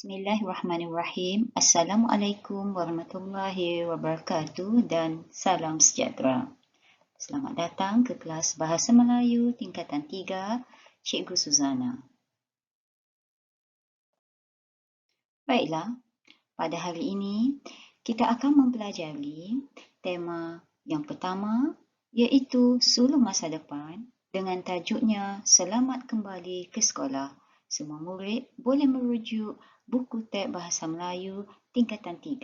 Bismillahirrahmanirrahim. Assalamualaikum warahmatullahi wabarakatuh dan salam sejahtera. Selamat datang ke kelas Bahasa Melayu tingkatan 3, Cikgu Suzana. Baiklah, pada hari ini kita akan mempelajari tema yang pertama iaitu sulung masa depan dengan tajuknya Selamat Kembali ke Sekolah. Semua murid boleh merujuk buku teks Bahasa Melayu tingkatan 3.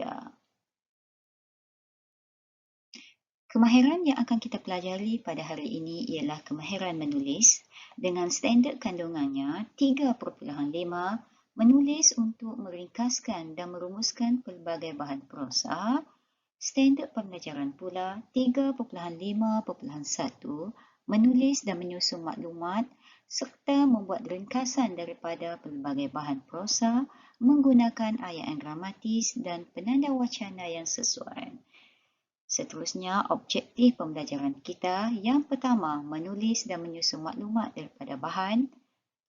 Kemahiran yang akan kita pelajari pada hari ini ialah kemahiran menulis dengan standard kandungannya 3.5, menulis untuk meringkaskan dan merumuskan pelbagai bahan prosa. Standard pembelajaran pula 3.5.1, menulis dan menyusun maklumat serta membuat ringkasan daripada pelbagai bahan prosa menggunakan ayat yang gramatis dan penanda wacana yang sesuai. Seterusnya, objektif pembelajaran kita yang pertama, menulis dan menyusun maklumat daripada bahan.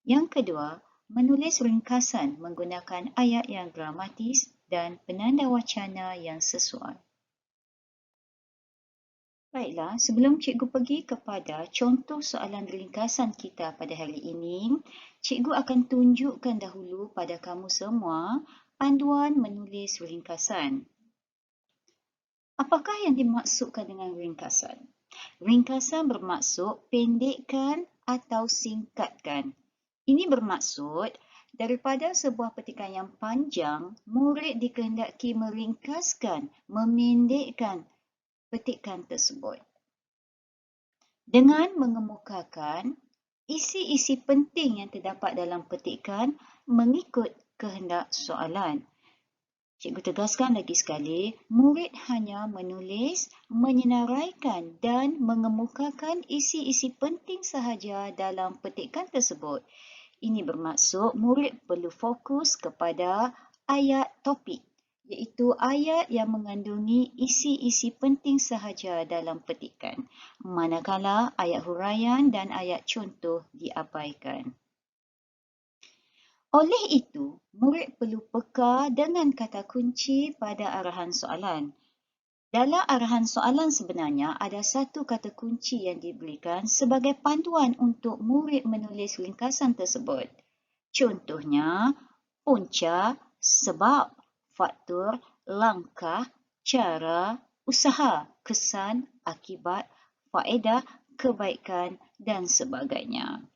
Yang kedua, menulis ringkasan menggunakan ayat yang gramatis dan penanda wacana yang sesuai. Baiklah, sebelum cikgu pergi kepada contoh soalan ringkasan kita pada hari ini, cikgu akan tunjukkan dahulu pada kamu semua panduan menulis ringkasan. Apakah yang dimaksudkan dengan ringkasan? Ringkasan bermaksud pendekkan atau singkatkan. Ini bermaksud daripada sebuah petikan yang panjang, murid dikehendaki meringkaskan, memendekkan petikan tersebut dengan mengemukakan isi-isi penting yang terdapat dalam petikan mengikut kehendak soalan. Cikgu tegaskan lagi sekali, murid hanya menulis, menyenaraikan dan mengemukakan isi-isi penting sahaja dalam petikan tersebut. Ini bermaksud murid perlu fokus kepada ayat topik, iaitu ayat yang mengandungi isi-isi penting sahaja dalam petikan, manakala ayat huraian dan ayat contoh diabaikan. Oleh itu, murid perlu peka dengan kata kunci pada arahan soalan. Dalam arahan soalan sebenarnya ada satu kata kunci yang diberikan sebagai panduan untuk murid menulis ringkasan tersebut. Contohnya, punca, sebab, faktor, langkah, cara, usaha, kesan, akibat, faedah, kebaikan dan sebagainya.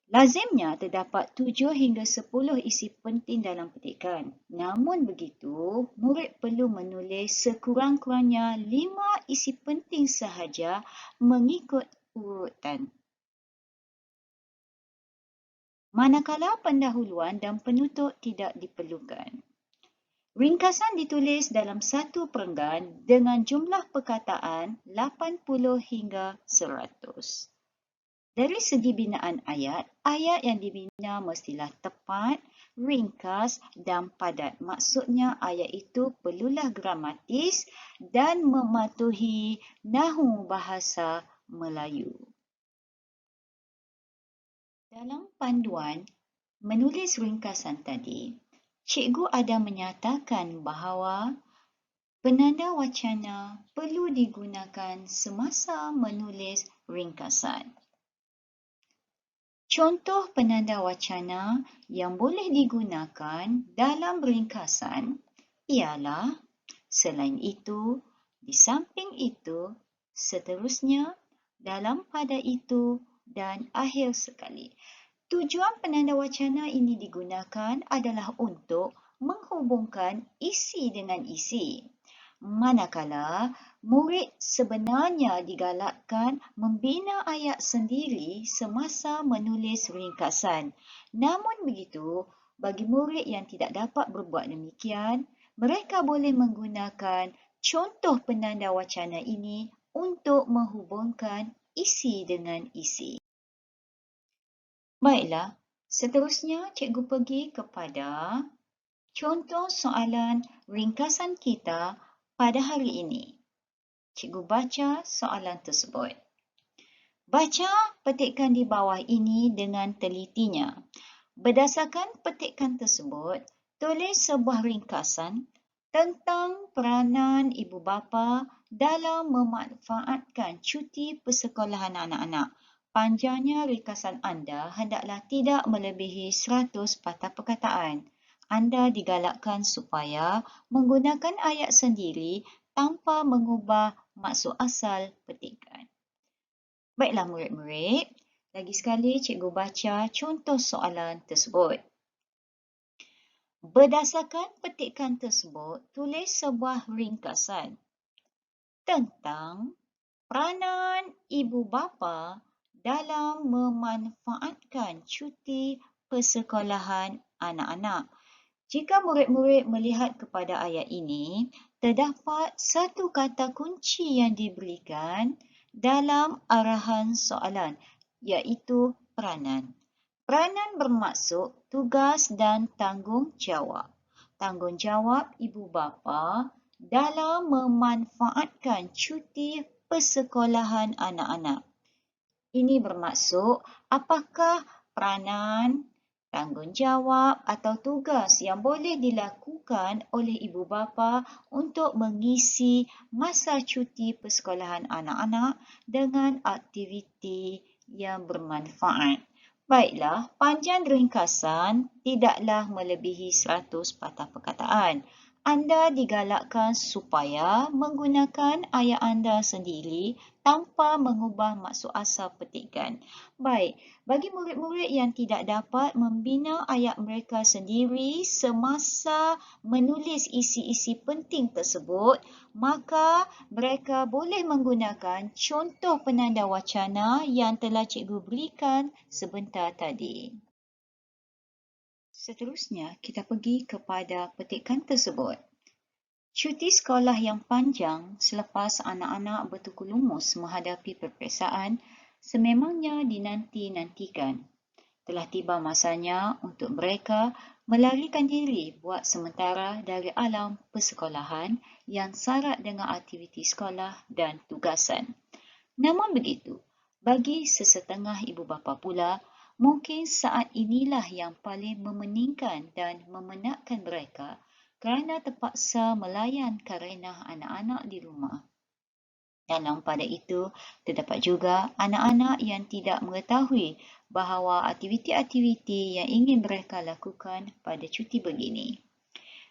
Lazimnya terdapat 7 hingga 10 isi penting dalam petikan. Namun begitu, murid perlu menulis sekurang-kurangnya 5 isi penting sahaja mengikut urutan. Manakala pendahuluan dan penutup tidak diperlukan. Ringkasan ditulis dalam satu perenggan dengan jumlah perkataan 80 hingga 100. Dari segi binaan ayat, ayat yang dibina mestilah tepat, ringkas dan padat. Maksudnya ayat itu perlulah gramatis dan mematuhi nahu bahasa Melayu. Dalam panduan menulis ringkasan tadi, cikgu ada menyatakan bahawa penanda wacana perlu digunakan semasa menulis ringkasan. Contoh penanda wacana yang boleh digunakan dalam ringkasan ialah selain itu, di samping itu, seterusnya, dalam pada itu dan akhir sekali. Tujuan penanda wacana ini digunakan adalah untuk menghubungkan isi dengan isi. Manakala murid sebenarnya digalakkan membina ayat sendiri semasa menulis ringkasan. Namun begitu, bagi murid yang tidak dapat berbuat demikian, mereka boleh menggunakan contoh penanda wacana ini untuk menghubungkan isi dengan isi. Baiklah, seterusnya cikgu pergi kepada contoh soalan ringkasan kita pada hari ini. Cikgu baca soalan tersebut. Baca petikan di bawah ini dengan telitinya. Berdasarkan petikan tersebut, Tulis sebuah ringkasan tentang peranan ibu bapa dalam memanfaatkan cuti persekolahan anak-anak. Panjangnya ringkasan anda hendaklah tidak melebihi 100 patah perkataan. Anda digalakkan supaya menggunakan ayat sendiri tanpa mengubah maksud asal petikan. Baiklah murid-murid, lagi sekali cikgu baca contoh soalan tersebut. Berdasarkan petikan tersebut, tulis sebuah ringkasan tentang peranan ibu bapa dalam memanfaatkan cuti persekolahan anak-anak. Jika murid-murid melihat kepada ayat ini, terdapat satu kata kunci yang diberikan dalam arahan soalan, iaitu peranan. Peranan bermaksud tugas dan tanggungjawab. Tanggungjawab ibu bapa dalam memanfaatkan cuti persekolahan anak-anak. Ini bermaksud apakah peranan, tanggungjawab atau tugas yang boleh dilakukan oleh ibu bapa untuk mengisi masa cuti persekolahan anak-anak dengan aktiviti yang bermanfaat. Baiklah, panjang ringkasan tidaklah melebihi 100 patah perkataan. Anda digalakkan supaya menggunakan ayat anda sendiri tanpa mengubah maksud asal petikan. Baik, bagi murid-murid yang tidak dapat membina ayat mereka sendiri semasa menulis isi-isi penting tersebut, maka mereka boleh menggunakan contoh penanda wacana yang telah cikgu berikan sebentar tadi. Seterusnya, kita pergi kepada petikan tersebut. Cuti sekolah yang panjang selepas anak-anak bertukulumus menghadapi peperiksaan sememangnya dinanti-nantikan. Telah tiba masanya untuk mereka melarikan diri buat sementara dari alam persekolahan yang syarat dengan aktiviti sekolah dan tugasan. Namun begitu, bagi sesetengah ibu bapa pula, mungkin saat inilah yang paling memeningkan dan memenatkan mereka kerana terpaksa melayan karenah anak-anak di rumah. Dalam pada itu, terdapat juga anak-anak yang tidak mengetahui bahawa aktiviti-aktiviti yang ingin mereka lakukan pada cuti begini.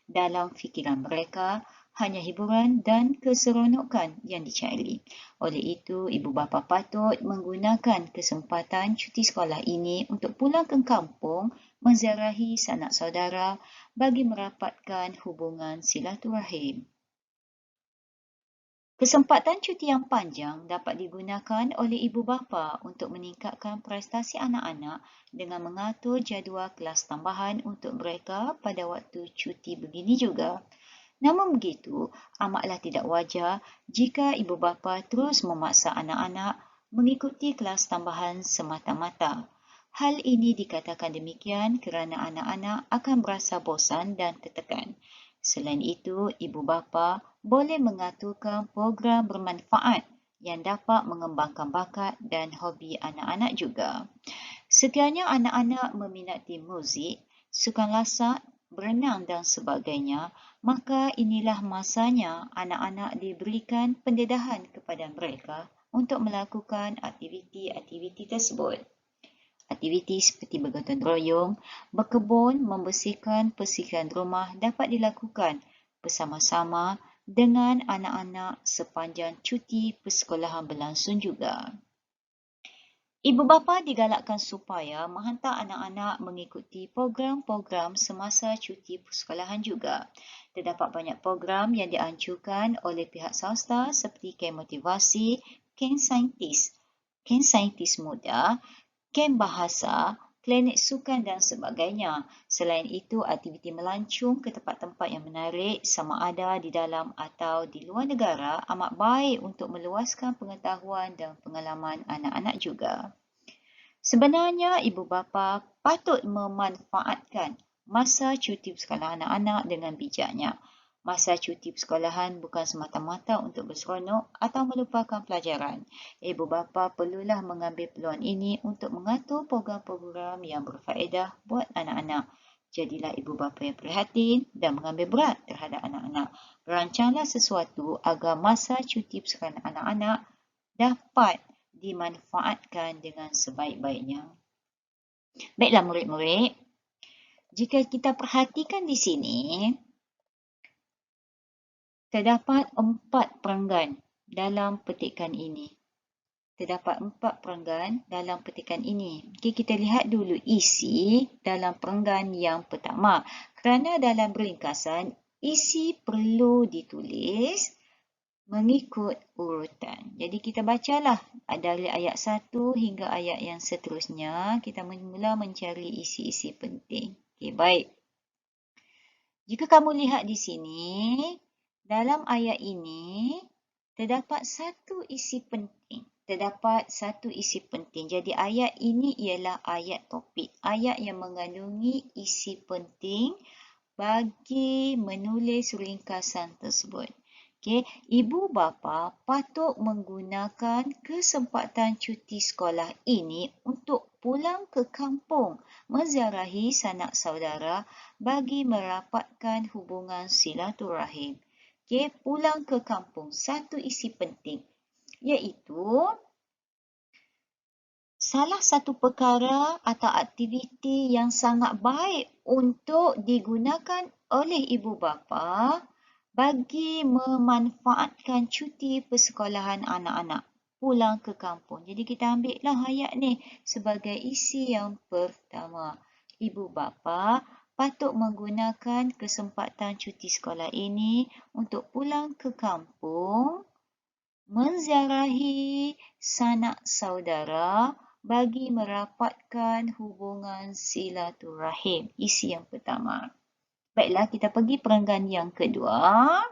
Dalam fikiran mereka, hanya hiburan dan keseronokan yang dicari. Oleh itu, ibu bapa patut menggunakan kesempatan cuti sekolah ini untuk pulang ke kampung menziarahi sanak saudara bagi merapatkan hubungan silaturahim. Kesempatan cuti yang panjang dapat digunakan oleh ibu bapa untuk meningkatkan prestasi anak-anak dengan mengatur jadual kelas tambahan untuk mereka pada waktu cuti begini juga. Namun begitu, amatlah tidak wajar jika ibu bapa terus memaksa anak-anak mengikuti kelas tambahan semata-mata. Hal ini dikatakan demikian kerana anak-anak akan berasa bosan dan tertekan. Selain itu, ibu bapa boleh mengaturkan program bermanfaat yang dapat mengembangkan bakat dan hobi anak-anak juga. Sekiranya anak-anak meminati muzik, sukan lasak, berenang dan sebagainya, maka inilah masanya anak-anak diberikan pendedahan kepada mereka untuk melakukan aktiviti-aktiviti tersebut. Aktiviti seperti bergotong royong, berkebun, membersihkan persisian rumah dapat dilakukan bersama-sama dengan anak-anak sepanjang cuti persekolahan berlangsung juga. Ibu bapa digalakkan supaya menghantar anak-anak mengikuti program-program semasa cuti persekolahan juga. Terdapat banyak program yang dianjurkan oleh pihak swasta seperti kem motivasi, kem saintis muda, kem bahasa, klinik sukan dan sebagainya. Selain itu, aktiviti melancong ke tempat-tempat yang menarik sama ada di dalam atau di luar negara amat baik untuk meluaskan pengetahuan dan pengalaman anak-anak juga. Sebenarnya, ibu bapa patut memanfaatkan masa cuti persekolahan anak-anak dengan bijaknya. Masa cuti persekolahan bukan semata-mata untuk berseronok atau melupakan pelajaran. Ibu bapa perlulah mengambil peluang ini untuk mengatur program-program yang berfaedah buat anak-anak. Jadilah ibu bapa yang prihatin dan mengambil berat terhadap anak-anak. Rancanglah sesuatu agar masa cuti persekanan anak-anak dapat dimanfaatkan dengan sebaik-baiknya. Baiklah murid-murid, jika kita perhatikan di sini, terdapat 4 perenggan dalam petikan ini. Terdapat 4 perenggan dalam petikan ini. Okey, kita lihat dulu isi dalam perenggan yang pertama. Kerana dalam ringkasan, isi perlu ditulis mengikut urutan. Jadi kita bacalah dari ayat 1 hingga ayat yang seterusnya. Kita mula mencari isi-isi penting. Okey, baik. Jika kamu lihat di sini, dalam ayat ini terdapat satu isi penting. Jadi ayat ini ialah ayat topik. Ayat yang mengandungi isi penting bagi menulis ringkasan tersebut. Okay. Ibu bapa patut menggunakan kesempatan cuti sekolah ini untuk pulang ke kampung, menziarahi sanak saudara bagi merapatkan hubungan silaturahim. Okay. Pulang ke kampung, satu isi penting, iaitu salah satu perkara atau aktiviti yang sangat baik untuk digunakan oleh ibu bapa bagi memanfaatkan cuti persekolahan anak-anak pulang ke kampung. Jadi kita ambillah ayat ni sebagai isi yang pertama. Ibu bapa patut menggunakan kesempatan cuti sekolah ini untuk pulang ke kampung, menziarahi sanak saudara bagi merapatkan hubungan silaturahim. Isi yang pertama. Baiklah, kita pergi perenggan yang kedua.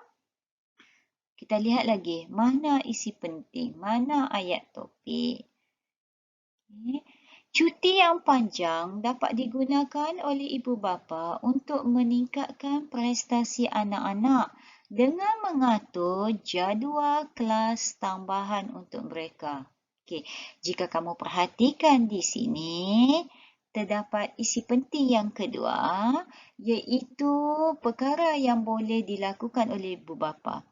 Kita lihat lagi, mana isi penting, mana ayat topik. Cuti yang panjang dapat digunakan oleh ibu bapa untuk meningkatkan prestasi anak-anak dengan mengatur jadual kelas tambahan untuk mereka. Okey, jika kamu perhatikan di sini, terdapat isi penting yang kedua, iaitu perkara yang boleh dilakukan oleh ibu bapa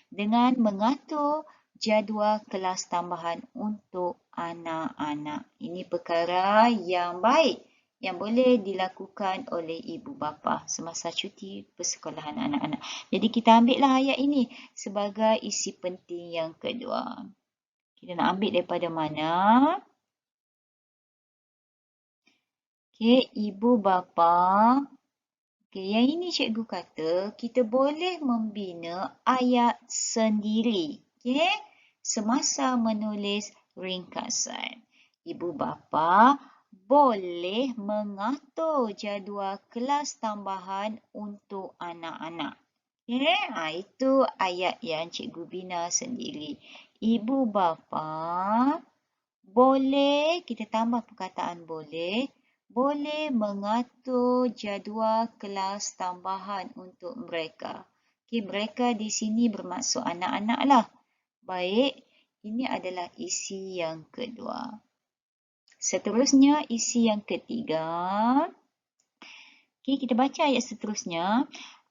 dengan mengatur jadual kelas tambahan untuk anak-anak. Ini perkara yang baik yang boleh dilakukan oleh ibu bapa semasa cuti persekolahan anak-anak. Jadi kita ambillah ayat ini sebagai isi penting yang kedua. Kita nak ambil daripada mana? Okey, ibu bapa. Okey, yang ini cikgu kata kita boleh membina ayat sendiri. Okey, semasa menulis ringkasan. Ibu bapa boleh mengatur jadual kelas tambahan untuk anak-anak. Okey, itu ayat yang cikgu bina sendiri. Ibu bapa boleh, kita tambah perkataan boleh mengatur jadual kelas tambahan untuk mereka. Okey, mereka di sini bermaksud anak-anak lah. Baik, ini adalah isi yang kedua. Seterusnya, isi yang ketiga. Okey, kita baca ayat seterusnya.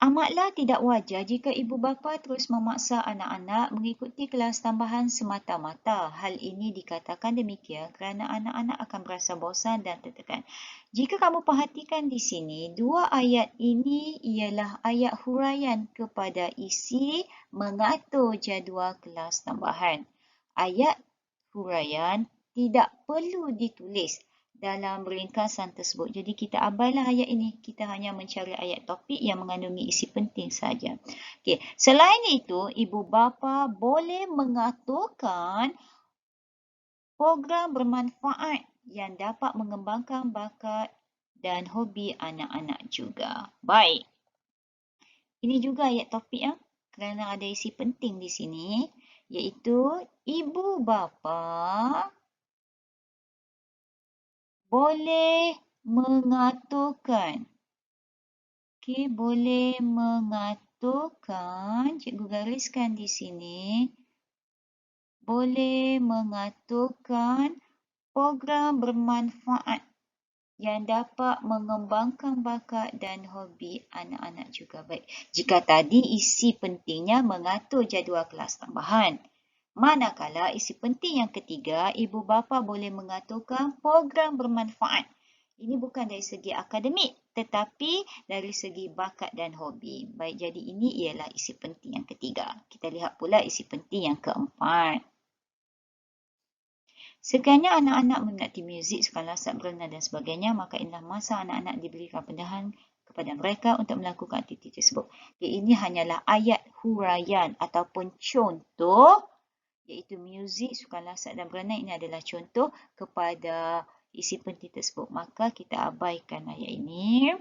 Amatlah tidak wajar jika ibu bapa terus memaksa anak-anak mengikuti kelas tambahan semata-mata. Hal ini dikatakan demikian kerana anak-anak akan berasa bosan dan tertekan. Jika kamu perhatikan di sini, dua ayat ini ialah ayat huraian kepada isi mengatur jadual kelas tambahan. Ayat huraian tidak perlu ditulis dalam ringkasan tersebut. Jadi kita abailah ayat ini. Kita hanya mencari ayat topik yang mengandungi isi penting saja. Okey, selain itu, ibu bapa boleh mengaturkan program bermanfaat yang dapat mengembangkan bakat dan hobi anak-anak juga. Baik. Ini juga ayat topik ya, kerana ada isi penting di sini, iaitu ibu bapa boleh mengaturkan. Okey, boleh mengaturkan. Cikgu gariskan di sini. Boleh mengaturkan program bermanfaat yang dapat mengembangkan bakat dan hobi anak-anak juga. Baik, jika tadi isi pentingnya mengatur jadual kelas tambahan. Manakala isi penting yang ketiga, ibu bapa boleh mengaturkan program bermanfaat. Ini bukan dari segi akademik, tetapi dari segi bakat dan hobi. Baik, jadi ini ialah isi penting yang ketiga. Kita lihat pula isi penting yang keempat. Sekiranya anak-anak meminati muzik, sukan lasak, berenang dan sebagainya, maka inilah masa anak-anak diberikan pendahan kepada mereka untuk melakukan aktiviti tersebut. Ini hanyalah ayat huraian ataupun contoh, iaitu muzik, sukan lasak dan berenang. Ini adalah contoh kepada isi penting tersebut. Maka kita abaikan ayat ini.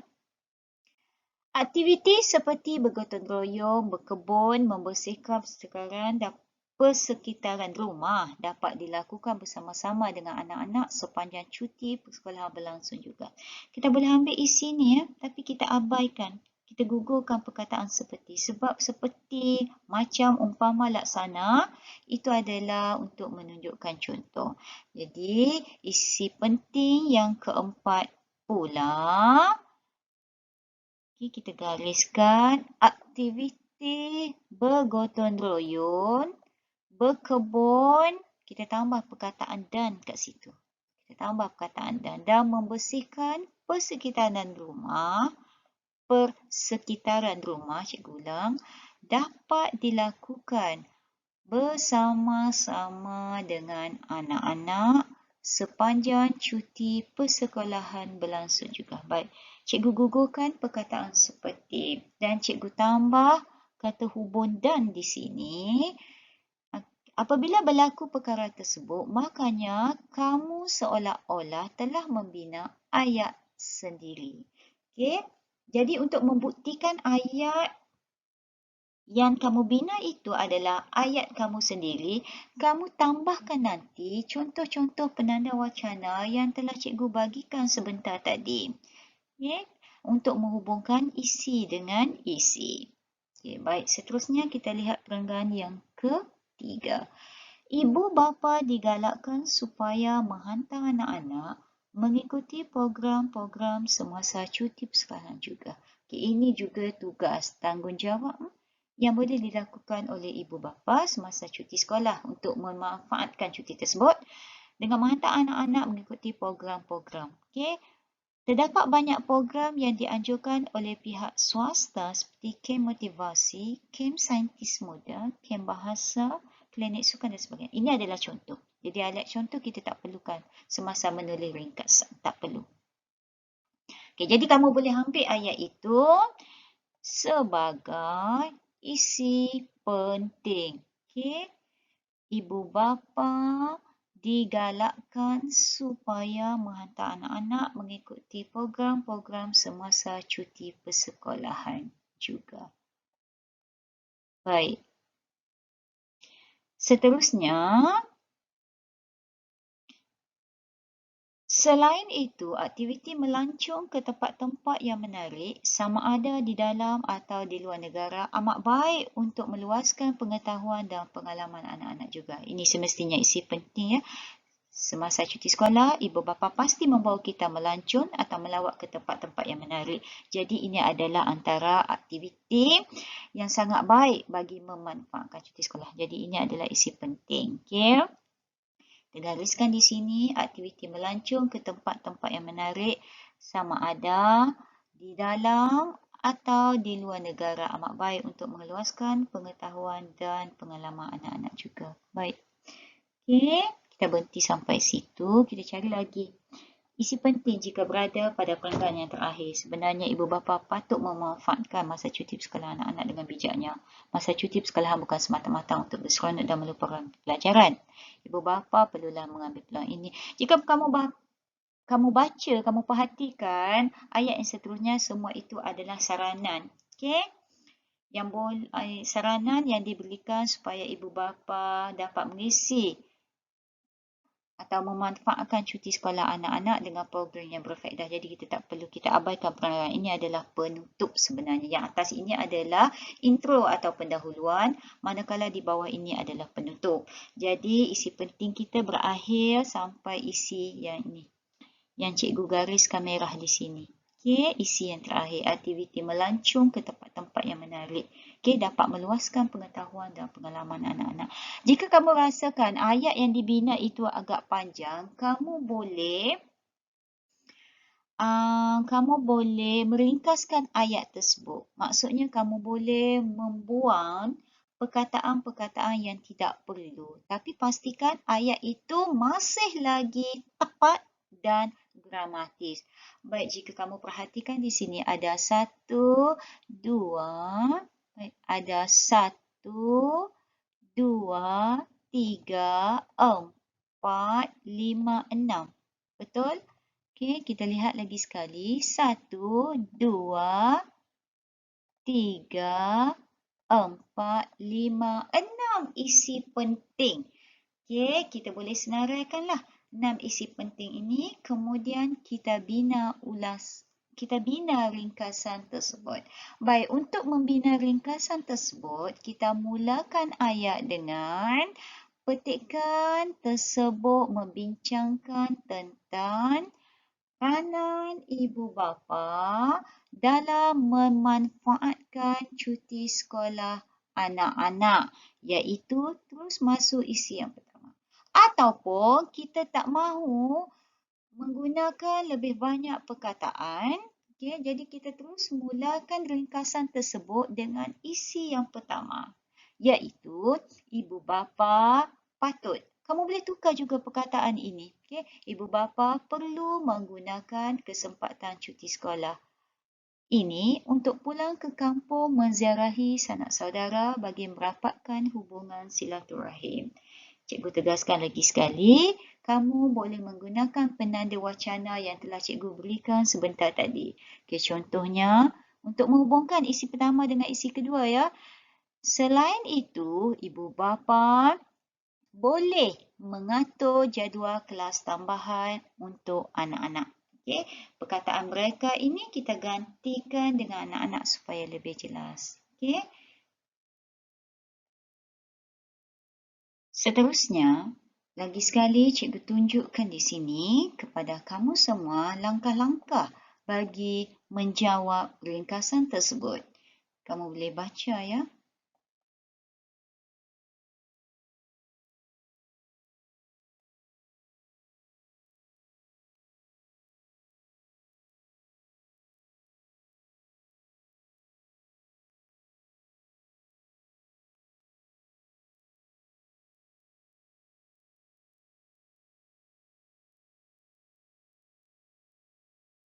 Aktiviti seperti bergotong royong, berkebun, membersihkan persekitaran rumah dapat dilakukan bersama-sama dengan anak-anak sepanjang cuti persekolahan berlangsung juga. Kita boleh ambil isi ni tapi kita abaikan. Kita gugurkan perkataan seperti. Sebab seperti, macam, umpama, laksana, itu adalah untuk menunjukkan contoh. Jadi, isi penting yang keempat pula, kita gariskan aktiviti bergotong royong, berkebun, kita tambah perkataan dan kat situ. Kita tambah perkataan dan membersihkan persekitaran rumah, cikgu ulang, dapat dilakukan bersama-sama dengan anak-anak sepanjang cuti persekolahan berlangsung juga. Baik, cikgu gugurkan perkataan seperti dan cikgu tambah kata hubung dan di sini. Apabila berlaku perkara tersebut, makanya kamu seolah-olah telah membina ayat sendiri. Okey? Jadi untuk membuktikan ayat yang kamu bina itu adalah ayat kamu sendiri, kamu tambahkan nanti contoh-contoh penanda wacana yang telah cikgu bagikan sebentar tadi. Okay? Untuk menghubungkan isi dengan isi. Okay, baik, seterusnya kita lihat perenggan yang ketiga. Ibu bapa digalakkan supaya menghantar anak-anak mengikuti program-program semasa cuti persekolahan juga. Okay, ini juga tugas tanggungjawab yang boleh dilakukan oleh ibu bapa semasa cuti sekolah untuk memanfaatkan cuti tersebut dengan menghantar anak-anak mengikuti program-program. Okay. Terdapat banyak program yang dianjurkan oleh pihak swasta seperti kem motivasi, kem saintis muda, kem bahasa, klinik sukan dan sebagainya. Ini adalah contoh. Jadi ayat contoh kita tak perlukan semasa menulis ringkasan. Tak perlu. Okay, jadi kamu boleh ambil ayat itu sebagai isi penting. Okay. Ibu bapa digalakkan supaya menghantar anak-anak mengikuti program-program semasa cuti persekolahan juga. Baik. Seterusnya, selain itu, aktiviti melancong ke tempat-tempat yang menarik sama ada di dalam atau di luar negara amat baik untuk meluaskan pengetahuan dan pengalaman anak-anak juga. Ini semestinya isi penting ya. Semasa cuti sekolah, ibu bapa pasti membawa kita melancong atau melawat ke tempat-tempat yang menarik. Jadi ini adalah antara aktiviti yang sangat baik bagi memanfaatkan cuti sekolah. Jadi ini adalah isi penting. Okay? Digariskan di sini aktiviti melancong ke tempat-tempat yang menarik sama ada di dalam atau di luar negara amat baik untuk meluaskan pengetahuan dan pengalaman anak-anak juga. Baik. Okay. Kita berhenti sampai situ. Kita cari lagi. Isi penting jika berada pada perenggan yang terakhir. Sebenarnya ibu bapa patut memanfaatkan masa cuti persekolahan anak-anak dengan bijaknya. Masa cuti persekolahan bukan semata-mata untuk berseronok dan melupakan pelajaran. Ibu bapa perlulah mengambil peluang ini. Jika kamu baca, kamu perhatikan ayat yang seterusnya, semua itu adalah saranan. Okay? Saranan yang diberikan supaya ibu bapa dapat mengisi atau memanfaatkan cuti sekolah anak-anak dengan program yang berfaedah. Jadi kita tak perlu kita abaikan perenggan. Ini adalah penutup sebenarnya. Yang atas ini adalah intro atau pendahuluan, manakala di bawah ini adalah penutup. Jadi isi penting kita berakhir sampai isi yang ini. yang cikgu gariskan merah di sini. Okey, isi yang terakhir, aktiviti melancong ke tempat-tempat yang menarik. Okey, dapat meluaskan pengetahuan dan pengalaman anak-anak. Jika kamu rasakan ayat yang dibina itu agak panjang, kamu boleh meringkaskan ayat tersebut. Maksudnya kamu boleh membuang perkataan-perkataan yang tidak perlu. Tapi pastikan ayat itu masih lagi tepat dan gramatis. Baik, jika kamu perhatikan di sini ada satu, dua, tiga, empat, lima, enam. Betul? Okey, kita lihat lagi sekali. 1, 2, 3, 4, 5, 6 isi penting. Okey, kita boleh senaraikanlah 6 isi penting ini, kemudian kita bina ringkasan tersebut. Baik, untuk membina ringkasan tersebut, kita mulakan ayat dengan petikan tersebut membincangkan tentang peranan ibu bapa dalam memanfaatkan cuti sekolah anak-anak, iaitu terus masuk isi yang pertama. Ataupun kita tak mahu menggunakan lebih banyak perkataan, okay, jadi kita terus mulakan ringkasan tersebut dengan isi yang pertama, iaitu ibu bapa patut. Kamu boleh tukar juga perkataan ini. Okay. Ibu bapa perlu menggunakan kesempatan cuti sekolah ini untuk pulang ke kampung menziarahi sanak saudara bagi merapatkan hubungan silaturahim. Cikgu tegaskan lagi sekali, kamu boleh menggunakan penanda wacana yang telah cikgu berikan sebentar tadi. Okay, contohnya, untuk menghubungkan isi pertama dengan isi kedua ya. Selain itu, ibu bapa boleh mengatur jadual kelas tambahan untuk anak-anak. Okay. Perkataan mereka ini kita gantikan dengan anak-anak supaya lebih jelas. Okay. Seterusnya, lagi sekali cikgu tunjukkan di sini kepada kamu semua langkah-langkah bagi menjawab ringkasan tersebut. Kamu boleh baca ya.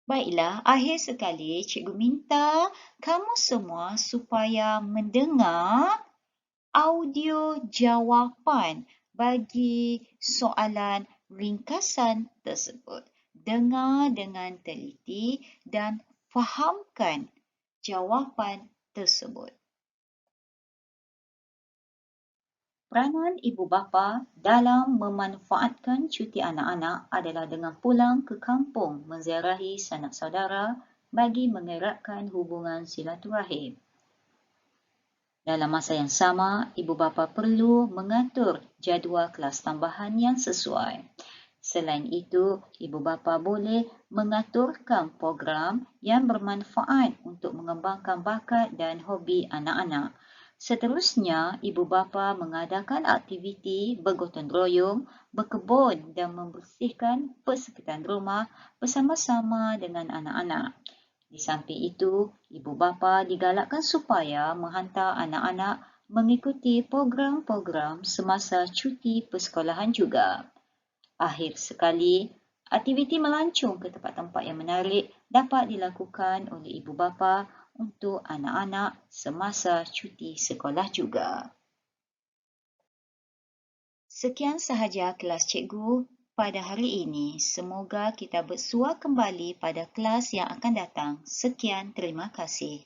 Baiklah, akhir sekali cikgu minta kamu semua supaya mendengar audio jawapan bagi soalan ringkasan tersebut. Dengar dengan teliti dan fahamkan jawapan tersebut. Peranan ibu bapa dalam memanfaatkan cuti anak-anak adalah dengan pulang ke kampung menziarahi sanak saudara bagi mengeratkan hubungan silaturahim. Dalam masa yang sama, ibu bapa perlu mengatur jadual kelas tambahan yang sesuai. Selain itu, ibu bapa boleh mengaturkan program yang bermanfaat untuk mengembangkan bakat dan hobi anak-anak. Seterusnya, ibu bapa mengadakan aktiviti bergotong royong, berkebun dan membersihkan persekitaran rumah bersama-sama dengan anak-anak. Di samping itu, ibu bapa digalakkan supaya menghantar anak-anak mengikuti program-program semasa cuti persekolahan juga. Akhir sekali, aktiviti melancong ke tempat-tempat yang menarik dapat dilakukan oleh ibu bapa untuk anak-anak semasa cuti sekolah juga. Sekian sahaja kelas cikgu pada hari ini. Semoga kita bersua kembali pada kelas yang akan datang. Sekian, terima kasih.